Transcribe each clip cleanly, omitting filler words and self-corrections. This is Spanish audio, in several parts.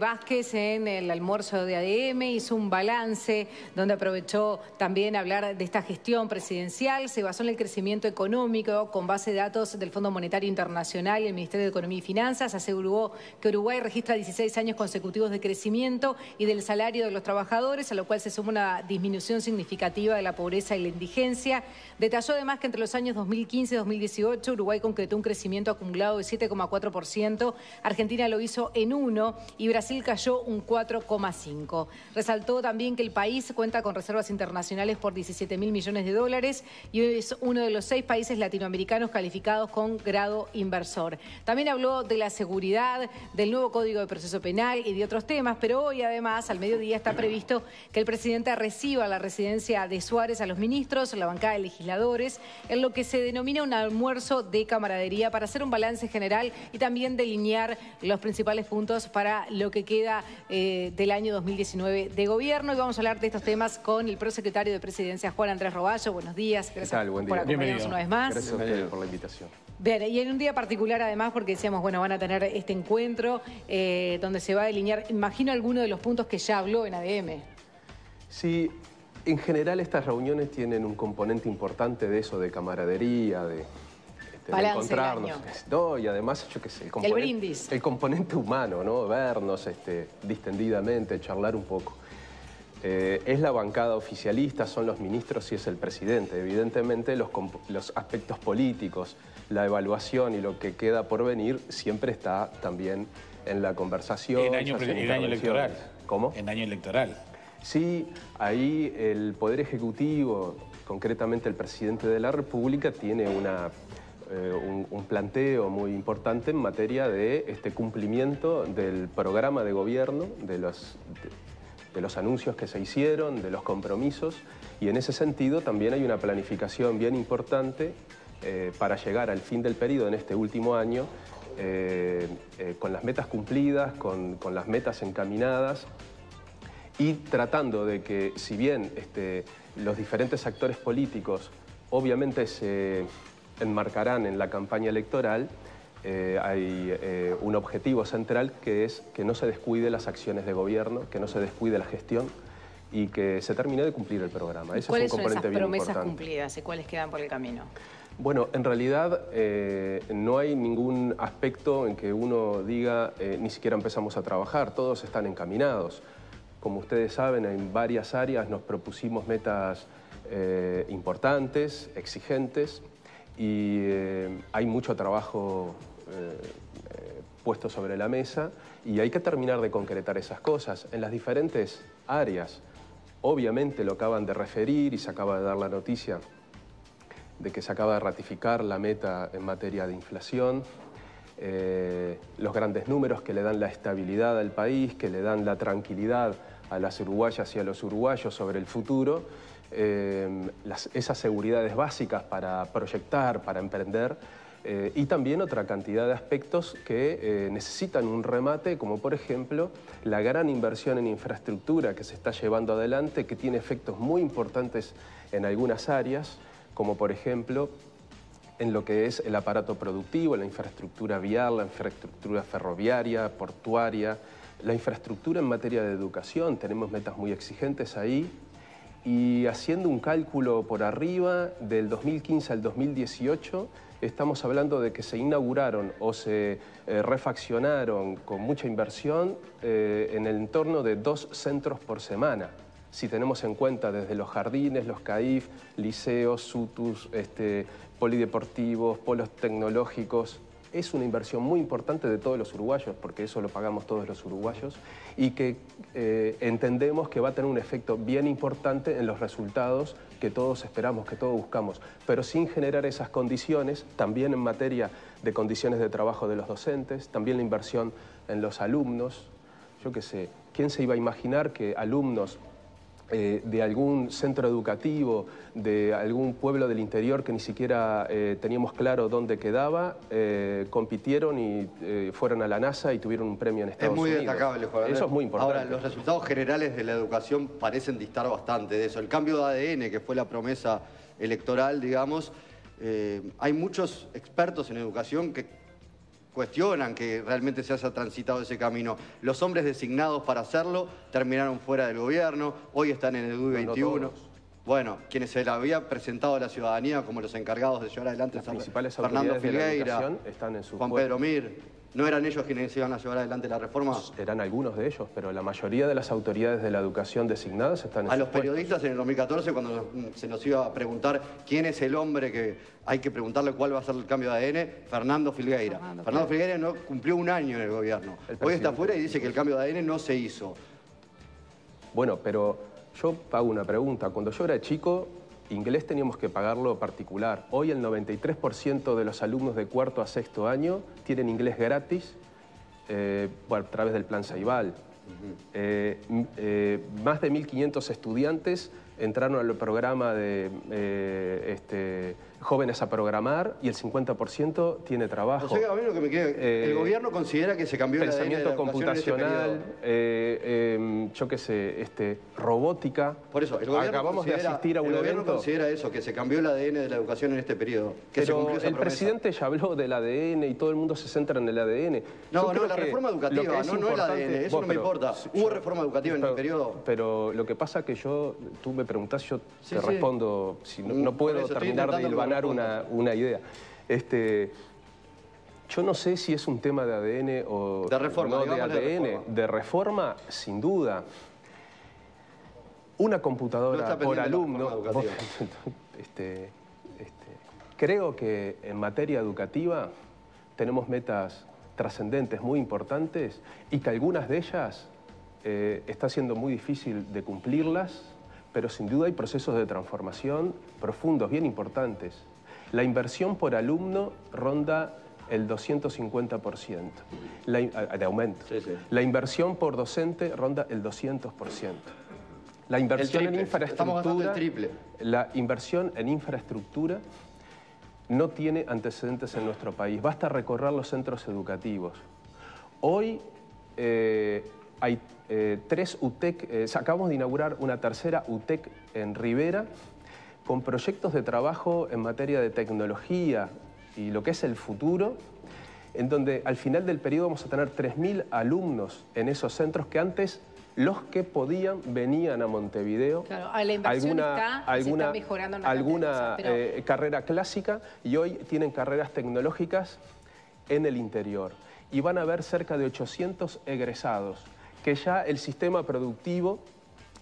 Vázquez en el almuerzo de ADM hizo un balance donde aprovechó también hablar de esta gestión presidencial. Se basó en el crecimiento económico con base de datos del Fondo Monetario Internacional y el Ministerio de Economía y Finanzas. Aseguró que Uruguay registra 16 años consecutivos de crecimiento y del salario de los trabajadores, a lo cual se suma una disminución significativa de la pobreza y la indigencia. Detalló además que entre los años 2015 y 2018 Uruguay concretó un crecimiento acumulado de 7,4%, Argentina lo hizo en 1% y Brasil cayó un 4,5%. Resaltó también que el país cuenta con reservas internacionales por 17.000 millones de dólares y es uno de los 6 países latinoamericanos calificados con grado inversor. También habló de la seguridad, del nuevo Código de Proceso Penal y de otros temas, pero hoy además al mediodía está previsto que el presidente reciba a la residencia de Suárez a los ministros, la bancada de legisladores, en lo que se denomina un almuerzo de camaradería para hacer un balance general y también delinear los principales puntos para lo que queda del año 2019 de gobierno. Y vamos a hablar de estos temas con el prosecretario de Presidencia, Juan Andrés Roballo. Buenos días. Gracias por acompañarnos una vez más. Gracias a ustedes por la invitación. Bien, y en un día particular además, porque decíamos, bueno, van a tener este encuentro donde se va a delinear, imagino, algunos de los puntos que ya habló en ADM. Sí, en general estas reuniones tienen un componente importante de eso, de camaradería, de encontrarnos. No, y además, yo qué sé, el brindis. El componente humano, ¿no? Vernos distendidamente, charlar un poco. Es la bancada oficialista, son los ministros y es el presidente. Evidentemente los aspectos políticos, la evaluación y lo que queda por venir siempre está también en la conversación. En año electoral. ¿Cómo? En año electoral. Sí, ahí el Poder Ejecutivo, concretamente el presidente de la República, tiene un planteo muy importante en materia de cumplimiento del programa de gobierno, de los anuncios que se hicieron, de los compromisos, y en ese sentido también hay una planificación bien importante para llegar al fin del periodo en este último año, con las metas cumplidas, con las metas encaminadas, y tratando de que, si bien los diferentes actores políticos obviamente se enmarcarán en la campaña electoral, hay un objetivo central que es que no se descuide las acciones de gobierno, que no se descuide la gestión y que se termine de cumplir el programa. Ese es un componente bien importante. ¿Cuáles son esas promesas cumplidas y cuáles quedan por el camino? Bueno, en realidad no hay ningún aspecto en que uno diga ni siquiera empezamos a trabajar, todos están encaminados. Como ustedes saben, en varias áreas nos propusimos metas importantes, exigentes, y hay mucho trabajo puesto sobre la mesa y hay que terminar de concretar esas cosas en las diferentes áreas. Obviamente lo acaban de referir y se acaba de dar la noticia de que se acaba de ratificar la meta en materia de inflación, los grandes números que le dan la estabilidad al país, que le dan la tranquilidad a las uruguayas y a los uruguayos sobre el futuro, esas seguridades básicas para proyectar, para emprender, y también otra cantidad de aspectos que necesitan un remate, como por ejemplo la gran inversión en infraestructura que se está llevando adelante, que tiene efectos muy importantes en algunas áreas, como por ejemplo en lo que es el aparato productivo, la infraestructura vial, la infraestructura ferroviaria, portuaria, la infraestructura en materia de educación. Tenemos metas muy exigentes ahí. Y haciendo un cálculo por arriba, del 2015 al 2018, estamos hablando de que se inauguraron o se refaccionaron con mucha inversión en el entorno de 2 centros por semana. Si tenemos en cuenta desde los jardines, los CAIF, liceos, SUTUS, polideportivos, polos tecnológicos. Es una inversión muy importante de todos los uruguayos, porque eso lo pagamos todos los uruguayos, y que entendemos que va a tener un efecto bien importante en los resultados que todos esperamos, que todos buscamos, pero sin generar esas condiciones, también en materia de condiciones de trabajo de los docentes, también la inversión en los alumnos. Yo qué sé, ¿quién se iba a imaginar que alumnos de algún centro educativo, de algún pueblo del interior que ni siquiera teníamos claro dónde quedaba, compitieron y fueron a la NASA y tuvieron un premio en Estados Unidos? Es muy destacable, Juan Andrés. Eso es muy importante. Ahora, los resultados generales de la educación parecen distar bastante de eso. El cambio de ADN, que fue la promesa electoral, digamos, hay muchos expertos en educación que cuestionan que realmente se haya transitado ese camino. Los hombres designados para hacerlo terminaron fuera del gobierno, hoy están en el DUI 21. No bueno, quienes se le había presentado a la ciudadanía como los encargados de llevar adelante las principales Fernando autoridades de la Filgueira, educación están en su Juan Pedro Mir, ¿no eran ellos quienes iban a llevar adelante la reforma? Eran algunos de ellos, pero la mayoría de las autoridades de la educación designadas están en A sus los periodistas en el 2014, cuando se nos iba a preguntar quién es el hombre que hay que preguntarle cuál va a ser el cambio de ADN, Fernando Filgueira. Fernando Filgueira no cumplió un año en el gobierno. Hoy está afuera y dice que el cambio de ADN no se hizo. Bueno, pero yo hago una pregunta. Cuando yo era chico, inglés teníamos que pagarlo particular. Hoy el 93% de los alumnos de cuarto a sexto año tienen inglés gratis a través del Plan Ceibal. Más de 1.500 estudiantes entraron al programa de Jóvenes a Programar y el 50% tiene trabajo. O sea, a mí lo que me queda, el gobierno considera que se cambió el ADN de la pensamiento educación computacional, en este yo qué sé, robótica. Por eso, el gobierno acabamos de asistir a un el gobierno evento. considera eso, que se cambió el ADN de la educación en este periodo. Que se Pero cumplió esa el promesa. presidente ya habló del ADN y todo el mundo se centra en el ADN. No, la reforma educativa, no el ADN, eso no me importa. ¿Hubo reforma educativa en el periodo? Pero lo que pasa que tú me preguntás, yo te respondo, si no Por puedo eso, estoy terminar de intentando que hilvanar me respondas. una idea. Yo no sé si es un tema de ADN o de reforma, no de digámosle ADN. De reforma, sin duda. Una computadora por alumno. Creo que en materia educativa tenemos metas trascendentes muy importantes y que algunas de ellas está siendo muy difícil de cumplirlas, pero sin duda hay procesos de transformación profundos, bien importantes. La inversión por alumno ronda el 250% de aumento. La inversión por docente ronda el 200%. La inversión en infraestructura, la inversión en infraestructura no tiene antecedentes en nuestro país. Basta recorrer los centros educativos. Hoy hay 3 UTEC, acabamos de inaugurar una tercera UTEC en Rivera con proyectos de trabajo en materia de tecnología y lo que es el futuro, en donde al final del periodo vamos a tener 3.000 alumnos en esos centros que antes los que podían venían a Montevideo. Claro, la inversión se está mejorando alguna carrera clásica y hoy tienen carreras tecnológicas en el interior. Y van a haber cerca de 800 egresados, que ya el sistema productivo,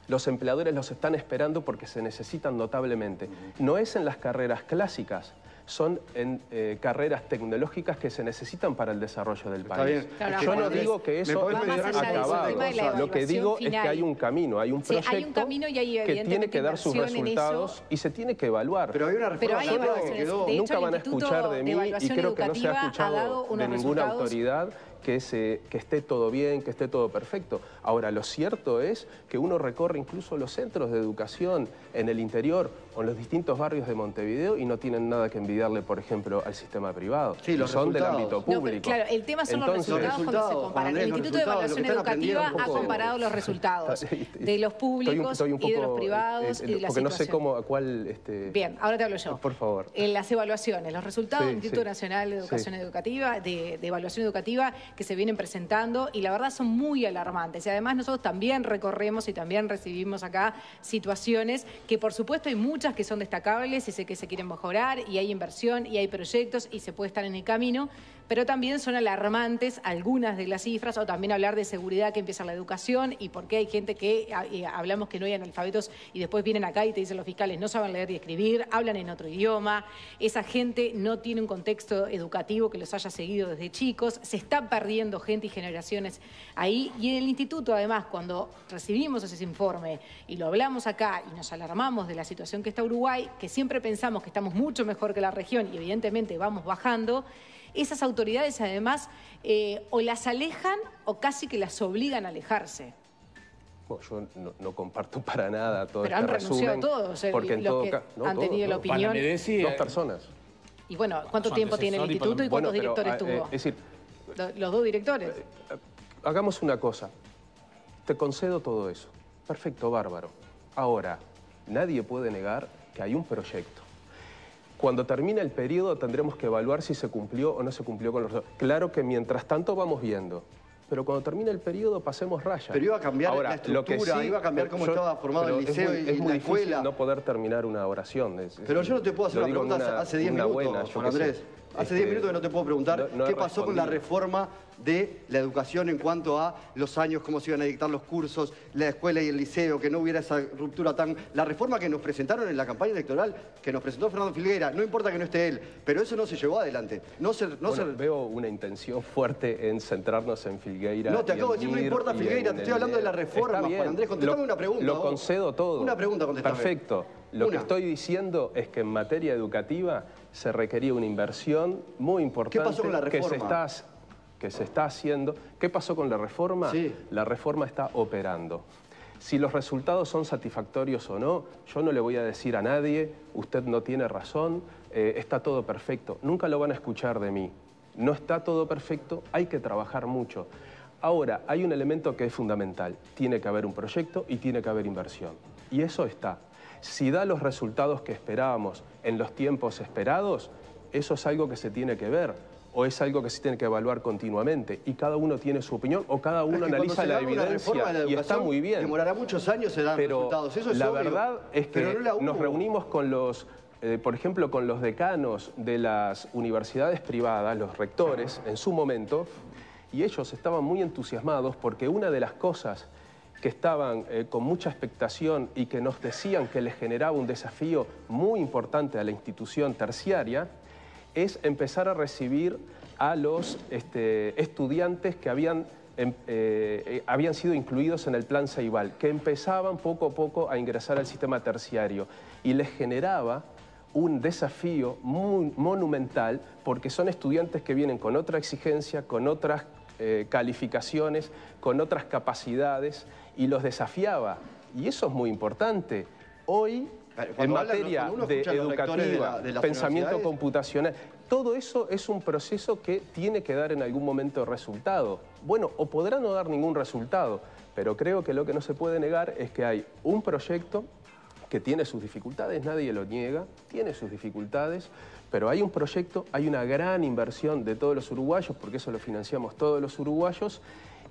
los empleadores los están esperando porque se necesitan notablemente. No es en las carreras clásicas, son en carreras tecnológicas que se necesitan para el desarrollo del país. Claro, yo no digo que eso esté acabado. Lo que digo es que hay un camino, hay un proyecto que tiene que dar sus resultados y se tiene que evaluar. Pero hay una reforma nunca van a escuchar de mí y creo que no se ha escuchado de ninguna autoridad que esté todo bien, que esté todo perfecto. Ahora, lo cierto es que uno recorre incluso los centros de educación en el interior o en los distintos barrios de Montevideo y no tienen nada que envidiarle, por ejemplo, al sistema privado. Sí, los son del ámbito No, público. claro, el tema son los resultados cuando se comparan. El Instituto de Evaluación Educativa ha comparado los resultados de los públicos y de los privados y de la porque no sé situación. a cuál... Bien, ahora te hablo yo. Por favor. En las evaluaciones, los resultados del Instituto Nacional de Educación Educativa, de Evaluación Educativa, que se vienen presentando y la verdad son muy alarmantes. Y además nosotros también recorremos y también recibimos acá situaciones que por supuesto hay muchas que son destacables y sé que se quieren mejorar y hay inversión y hay proyectos y se puede estar en el camino, pero también son alarmantes algunas de las cifras o también hablar de seguridad que empieza la educación y por qué hay gente que hablamos que no hay analfabetos y después vienen acá y te dicen los fiscales no saben leer y escribir, hablan en otro idioma, esa gente no tiene un contexto educativo que los haya seguido desde chicos, se está perdiendo gente y generaciones ahí y en el instituto además cuando recibimos ese informe y lo hablamos acá y nos alarmamos de la situación que está Uruguay, que siempre pensamos que estamos mucho mejor que la región y evidentemente vamos bajando, esas autoridades además o las alejan o casi que las obligan a alejarse. Bueno, yo no comparto para nada todo pero este han renunciado resumen, todos porque los que han tenido la opinión. 2 personas. Y bueno, ¿cuánto tiempo tiene el instituto y cuántos directores tuvo? Es decir, los 2 directores. Hagamos una cosa. Te concedo todo eso. Perfecto, bárbaro. Ahora, nadie puede negar que hay un proyecto. Cuando termine el periodo tendremos que evaluar si se cumplió o no se cumplió con los resultados. Claro que mientras tanto vamos viendo. Pero cuando termine el periodo pasemos raya. Pero iba a cambiar ahora, la estructura, iba a cambiar cómo estaba formado el liceo y la escuela. No poder terminar una oración. Pero yo no te puedo hacer una pregunta hace 10 minutos, Juan Andrés. Hace 10 minutos que no te puedo preguntar qué pasó con la reforma de la educación en cuanto a los años, cómo se iban a dictar los cursos, la escuela y el liceo, que no hubiera esa ruptura tan... La reforma que nos presentaron en la campaña electoral, que nos presentó Fernando Filgueira, no importa que no esté él, pero eso no se llevó adelante. Veo una intención fuerte en centrarnos en Filgueira. No, te acabo de decir, no importa Filgueira, te estoy hablando de la reforma, Juan Andrés. Contestame una pregunta. Lo concedo todo. Una pregunta, contestame. Perfecto. Lo que estoy diciendo es que en materia educativa se requería una inversión muy importante. ¿Qué pasó con la reforma? Que se está haciendo. ¿Qué pasó con la reforma? Sí. La reforma está operando. Si los resultados son satisfactorios o no, yo no le voy a decir a nadie, usted no tiene razón, está todo perfecto. Nunca lo van a escuchar de mí. No está todo perfecto, hay que trabajar mucho. Ahora, hay un elemento que es fundamental. Tiene que haber un proyecto y tiene que haber inversión. Y eso está. Si da los resultados que esperábamos en los tiempos esperados, eso es algo que se tiene que ver o es algo que se tiene que evaluar continuamente y cada uno tiene su opinión o cada uno analiza la evidencia y está muy bien. Demorará muchos años se dan resultados, eso es la obvio. verdad es que nos reunimos con los, por ejemplo, con los decanos de las universidades privadas, los rectores, en su momento, y ellos estaban muy entusiasmados porque una de las cosas que estaban con mucha expectación y que nos decían que les generaba un desafío muy importante a la institución terciaria, es empezar a recibir a los estudiantes que habían sido incluidos en el plan Ceibal, que empezaban poco a poco a ingresar al sistema terciario y les generaba un desafío muy monumental porque son estudiantes que vienen con otra exigencia, con otras calificaciones, con otras capacidades y los desafiaba. Y eso es muy importante. Hoy, en materia de educativa, pensamiento computacional, todo eso es un proceso que tiene que dar en algún momento resultado. Bueno, o podrá no dar ningún resultado, pero creo que lo que no se puede negar es que hay un proyecto que tiene sus dificultades, nadie lo niega, tiene sus dificultades, pero hay un proyecto, hay una gran inversión de todos los uruguayos, porque eso lo financiamos todos los uruguayos,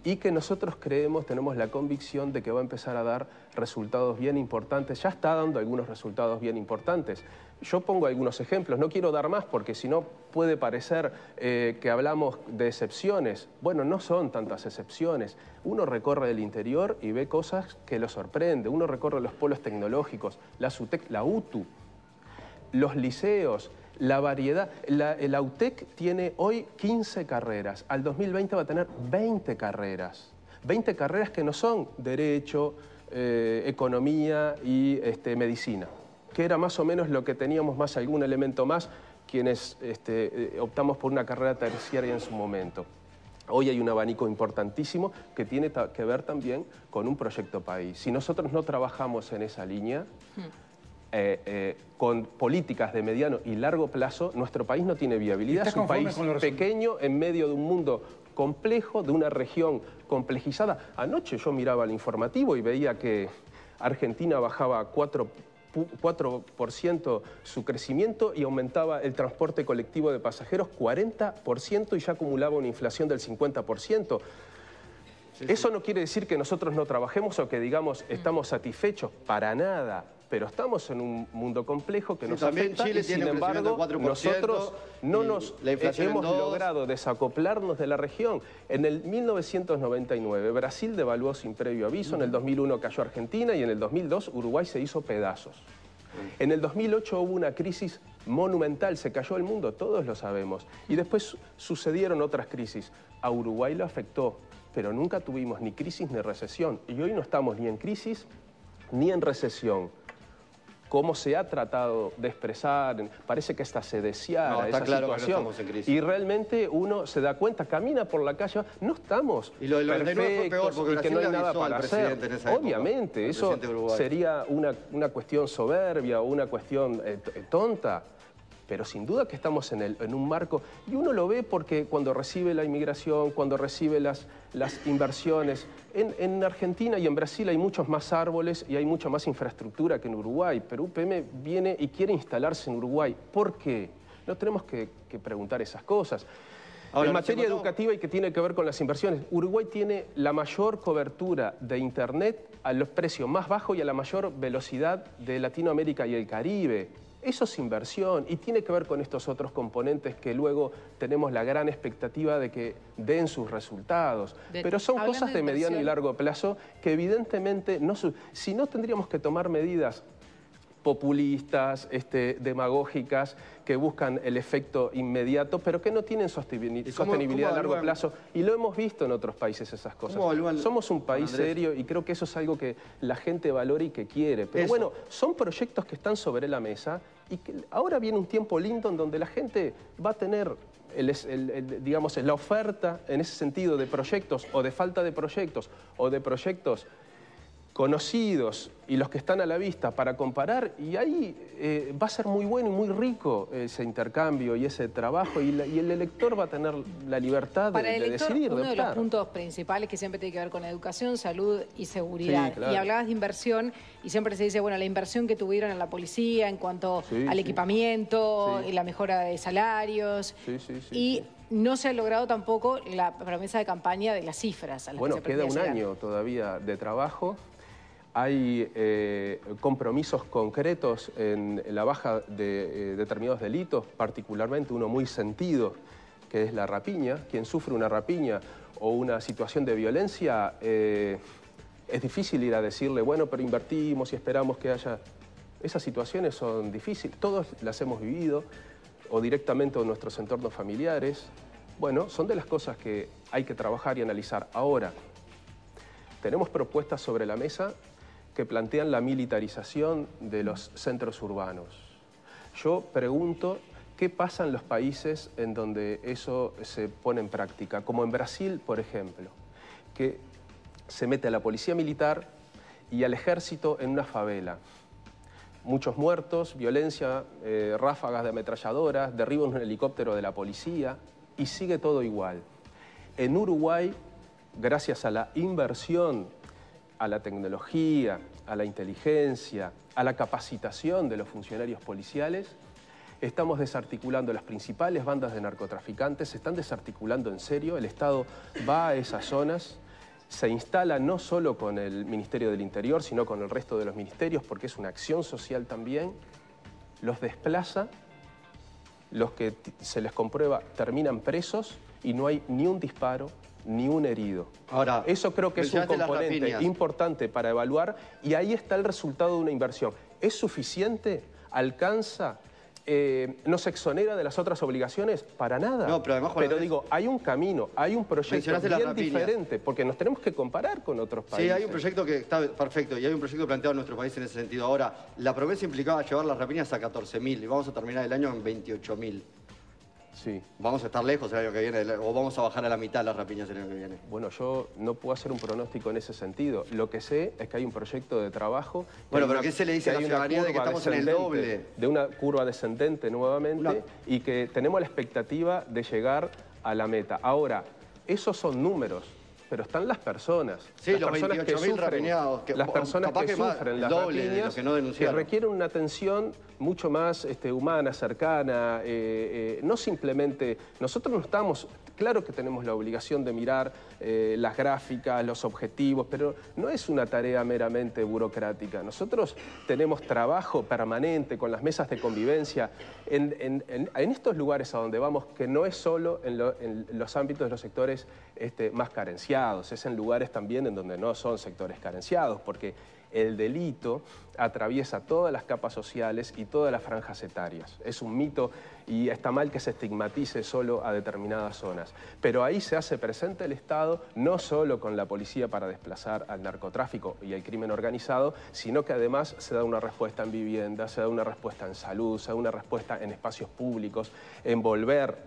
y que nosotros creemos, tenemos la convicción de que va a empezar a dar resultados bien importantes. Ya está dando algunos resultados bien importantes. Yo pongo algunos ejemplos, no quiero dar más porque si no puede parecer que hablamos de excepciones. Bueno, no son tantas excepciones. Uno recorre el interior y ve cosas que lo sorprende. Uno recorre los polos tecnológicos, la SUTEC, la UTU, los liceos, la variedad. La UTEC tiene hoy 15 carreras. Al 2020 va a tener 20 carreras. 20 carreras que no son Derecho, Economía y Medicina, que era más o menos lo que teníamos más algún elemento más quienes optamos por una carrera terciaria en su momento. Hoy hay un abanico importantísimo que tiene que ver también con un proyecto país. Si nosotros no trabajamos en esa línea, con políticas de mediano y largo plazo, nuestro país no tiene viabilidad. Es un país pequeño en medio de un mundo complejo, de una región complejizada. Anoche yo miraba el informativo y veía que Argentina bajaba 4% su crecimiento y aumentaba el transporte colectivo de pasajeros 40% y ya acumulaba una inflación del 50%. Eso no quiere decir que nosotros no trabajemos o que digamos estamos satisfechos, para nada. Pero estamos en un mundo complejo que nos afecta y sin embargo nosotros no nos hemos logrado desacoplarnos de la región. En el 1999 Brasil devaluó sin previo aviso, en el 2001 cayó Argentina y en el 2002 Uruguay se hizo pedazos. En el 2008 hubo una crisis monumental, se cayó el mundo, todos lo sabemos. Y después sucedieron otras crisis. A Uruguay lo afectó, pero nunca tuvimos ni crisis ni recesión. Y hoy no estamos ni en crisis ni en recesión. Cómo se ha tratado de expresar, parece que hasta se deseara esa situación. Y realmente uno se da cuenta, camina por la calle, no estamos y lo del 99 fue peor porque y que no hay nada para hacer. Obviamente, eso sería una cuestión soberbia o una cuestión tonta. pero sin duda que estamos en un marco, y uno lo ve porque cuando recibe la inmigración, cuando recibe las inversiones, en Argentina y en Brasil hay muchos más árboles y hay mucha más infraestructura que en Uruguay, pero UPM viene y quiere instalarse en Uruguay. ¿Por qué? No tenemos que preguntar esas cosas. Ahora, en materia educativa y que tiene que ver con las inversiones, Uruguay tiene la mayor cobertura de Internet a los precios más bajos y a la mayor velocidad de Latinoamérica y el Caribe. Eso es inversión y tiene que ver con estos otros componentes que luego tenemos la gran expectativa de que den sus resultados. Pero son cosas de mediano y largo plazo que evidentemente si no tendríamos que tomar medidas populistas, demagógicas, que buscan el efecto inmediato, pero que no tienen sostenibilidad a largo plazo. Y lo hemos visto en otros países esas cosas. Somos un país serio y creo que eso es algo que la gente valora y que quiere. Pero bueno, son proyectos que están sobre la mesa y que ahora viene un tiempo lindo en donde la gente va a tener digamos, la oferta en ese sentido de proyectos o de falta de proyectos o de proyectos conocidos y los que están a la vista para comparar, y ahí va a ser muy bueno y muy rico ese intercambio y ese trabajo, y el elector va a tener la libertad de decidir, uno de los puntos principales que siempre tiene que ver con educación, salud y seguridad. Sí, claro. Y hablabas de inversión y siempre se dice, bueno, la inversión que tuvieron en la policía en cuanto al equipamiento, y la mejora de salarios, no se ha logrado tampoco la promesa de campaña de las cifras. Bueno, queda un año todavía de trabajo. Hay compromisos concretos en la baja de determinados delitos, particularmente uno muy sentido, que es la rapiña. Quien sufre una rapiña o una situación de violencia, es difícil ir a decirle, bueno, pero invertimos y esperamos que haya... Esas situaciones son difíciles, todos las hemos vivido, o directamente en nuestros entornos familiares. Bueno, son de las cosas que hay que trabajar y analizar. Ahora, tenemos propuestas sobre la mesa que plantean la militarización de los centros urbanos. Yo pregunto, ¿qué pasa en los países en donde eso se pone en práctica? Como en Brasil, por ejemplo, que se mete a la policía militar y al ejército en una favela. Muchos muertos, violencia, ráfagas de ametralladoras, derribos en un helicóptero de la policía, y sigue todo igual. En Uruguay, gracias a la inversión, a la tecnología, a la inteligencia, a la capacitación de los funcionarios policiales, estamos desarticulando las principales bandas de narcotraficantes, se están desarticulando en serio, el Estado va a esas zonas, se instala no solo con el Ministerio del Interior, sino con el resto de los ministerios, porque es una acción social también, los desplaza, los que se les comprueba terminan presos y no hay ni un disparo, ni un herido. Ahora, eso creo que es un componente importante para evaluar y ahí está el resultado de una inversión. ¿Es suficiente? ¿Alcanza? ¿Nos exonera de las otras obligaciones? Para nada. No, pero digo, hay un camino, hay un proyecto bien diferente, porque nos tenemos que comparar con otros países. Sí, hay un proyecto que está perfecto y hay un proyecto planteado en nuestro país en ese sentido. Ahora, la promesa implicaba llevar las rapiñas a 14.000 y vamos a terminar el año en 28.000. Sí. ¿Vamos a estar lejos el año que viene o vamos a bajar a la mitad las rapiñas el año que viene? Bueno, yo no puedo hacer un pronóstico en ese sentido. Lo que sé es que hay un proyecto de trabajo... Bueno, pero ¿qué se le dice a la ciudadanía de que estamos en el doble? De una curva descendente nuevamente y que tenemos la expectativa de llegar a la meta. Ahora, esos son números, pero están las personas. Sí, los 28.000 rapiñados. Las personas que sufren las rapiñas, que requieren una atención mucho más humana, cercana, no simplemente... Nosotros no estamos... Claro que tenemos la obligación de mirar las gráficas, los objetivos, pero no es una tarea meramente burocrática. Nosotros tenemos trabajo permanente con las mesas de convivencia en estos lugares a donde vamos, que no es solo en los ámbitos de los sectores más carenciados, es en lugares también en donde no son sectores carenciados, porque el delito atraviesa todas las capas sociales y todas las franjas etarias. Es un mito y está mal que se estigmatice solo a determinadas zonas. Pero ahí se hace presente el Estado, no solo con la policía para desplazar al narcotráfico y al crimen organizado, sino que además se da una respuesta en vivienda, se da una respuesta en salud, se da una respuesta en espacios públicos, en volver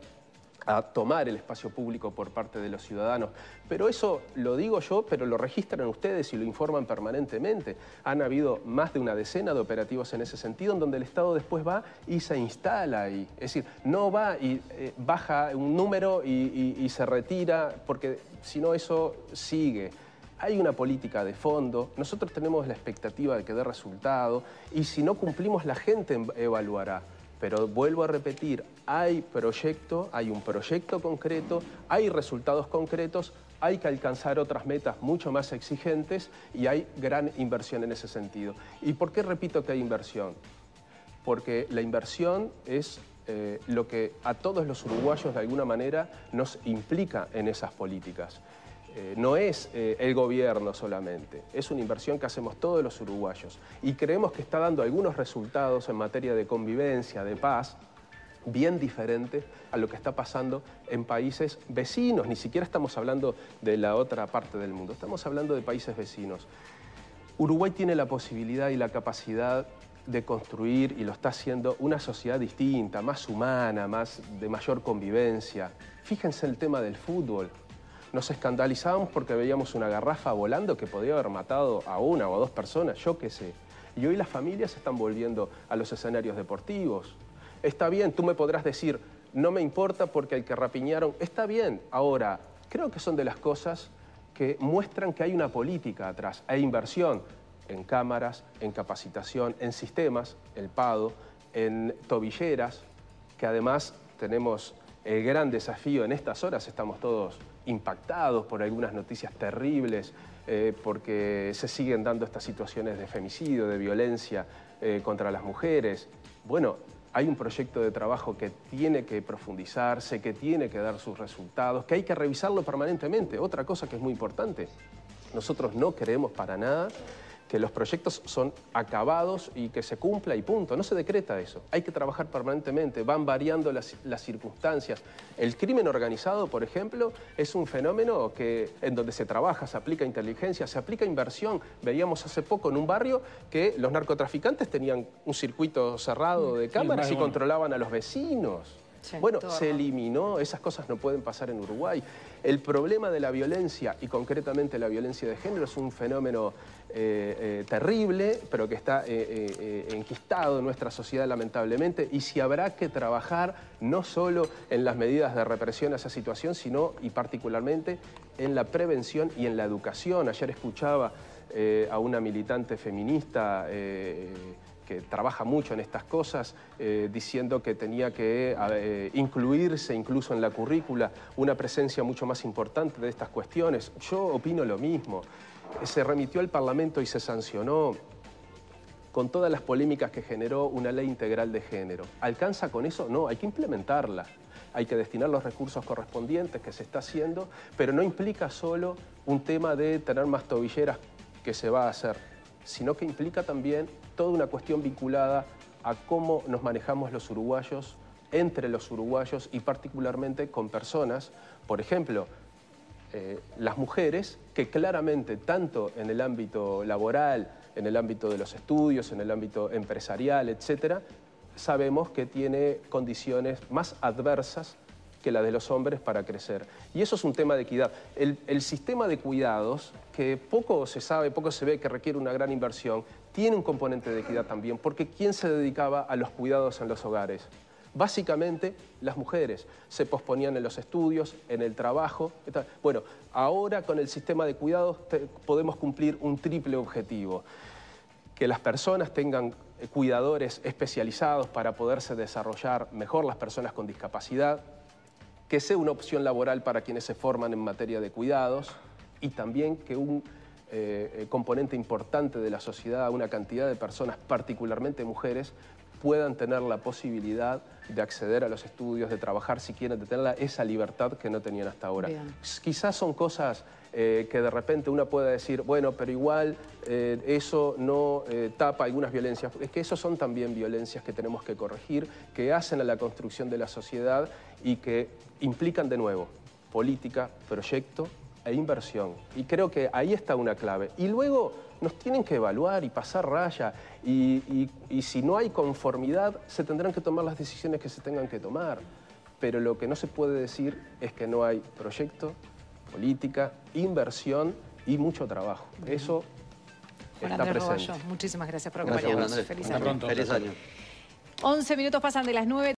a tomar el espacio público por parte de los ciudadanos. Pero eso lo digo yo, pero lo registran ustedes y lo informan permanentemente. Han habido más de una decena de operativos en ese sentido, en donde el Estado después va y se instala ahí. Es decir, no va y baja un número y se retira, porque si no eso sigue. Hay una política de fondo, nosotros tenemos la expectativa de que dé resultado, y si no cumplimos la gente evaluará. Pero vuelvo a repetir, hay un proyecto concreto, hay resultados concretos, hay que alcanzar otras metas mucho más exigentes y hay gran inversión en ese sentido. ¿Y por qué repito que hay inversión? Porque la inversión es lo que a todos los uruguayos de alguna manera nos implica en esas políticas. No es el gobierno solamente, es una inversión que hacemos todos los uruguayos y creemos que está dando algunos resultados en materia de convivencia, de paz, bien diferentes a lo que está pasando en países vecinos. Ni siquiera estamos hablando de la otra parte del mundo, estamos hablando de países vecinos. Uruguay tiene la posibilidad y la capacidad de construir, y lo está haciendo, una sociedad distinta, más humana, de mayor convivencia. Fíjense el tema del fútbol. Nos escandalizábamos porque veíamos una garrafa volando que podía haber matado a una o a dos personas, yo qué sé. Y hoy las familias están volviendo a los escenarios deportivos. Está bien, tú me podrás decir, no me importa porque el que rapiñaron... Está bien, ahora, creo que son de las cosas que muestran que hay una política atrás. Hay inversión en cámaras, en capacitación, en sistemas, el PADO, en tobilleras, que además tenemos el gran desafío en estas horas, estamos todos impactados por algunas noticias terribles, porque se siguen dando estas situaciones de femicidio, de violencia contra las mujeres. Bueno, hay un proyecto de trabajo que tiene que profundizarse, que tiene que dar sus resultados, que hay que revisarlo permanentemente. Otra cosa que es muy importante, nosotros no creemos para nada que los proyectos son acabados y que se cumpla y punto. No se decreta eso. Hay que trabajar permanentemente, van variando las circunstancias. El crimen organizado, por ejemplo, es un fenómeno en donde se trabaja, se aplica inteligencia, se aplica inversión. Veíamos hace poco en un barrio que los narcotraficantes tenían un circuito cerrado de cámaras y controlaban a los vecinos. Sí, bueno, se eliminó, esas cosas no pueden pasar en Uruguay. El problema de la violencia, y concretamente la violencia de género, es un fenómeno terrible, pero que está enquistado en nuestra sociedad lamentablemente, y si habrá que trabajar no solo en las medidas de represión a esa situación, sino y particularmente en la prevención y en la educación. Ayer escuchaba a una militante feminista que trabaja mucho en estas cosas, diciendo que tenía que incluirse incluso en la currícula una presencia mucho más importante de estas cuestiones. Yo opino lo mismo. Se remitió al Parlamento y se sancionó con todas las polémicas que generó una ley integral de género. ¿Alcanza con eso? No, hay que implementarla. Hay que destinar los recursos correspondientes que se está haciendo, pero no implica solo un tema de tener más tobilleras que se va a hacer, sino que implica también toda una cuestión vinculada a cómo nos manejamos los uruguayos, entre los uruguayos y particularmente con personas, por ejemplo, las mujeres, que claramente tanto en el ámbito laboral, en el ámbito de los estudios, en el ámbito empresarial, etcétera, sabemos que tiene condiciones más adversas que la de los hombres para crecer. Y eso es un tema de equidad. El sistema de cuidados, que poco se sabe, poco se ve, que requiere una gran inversión, tiene un componente de equidad también, porque ¿quién se dedicaba a los cuidados en los hogares? Básicamente las mujeres se posponían en los estudios, en el trabajo. Bueno, ahora con el sistema de cuidados podemos cumplir un triple objetivo. Que las personas tengan cuidadores especializados para poderse desarrollar mejor, las personas con discapacidad, que sea una opción laboral para quienes se forman en materia de cuidados, y también que un componente importante de la sociedad, una cantidad de personas, particularmente mujeres, puedan tener la posibilidad de acceder a los estudios, de trabajar si quieren, de tener esa libertad que no tenían hasta ahora. Bien. Quizás son cosas que de repente uno pueda decir, bueno, pero igual eso no tapa algunas violencias. Es que eso son también violencias que tenemos que corregir, que hacen a la construcción de la sociedad y que implican de nuevo política, proyecto e inversión. Y creo que ahí está una clave. Y luego nos tienen que evaluar y pasar raya. Y si no hay conformidad, se tendrán que tomar las decisiones que se tengan que tomar. pero lo que no se puede decir es que no hay proyecto, política, inversión y mucho trabajo. Eso está presente. Muchísimas gracias por Gracias, acompañarnos. Andrés. Feliz Hasta año. pronto. Feliz año. 11 minutos pasan de las 9.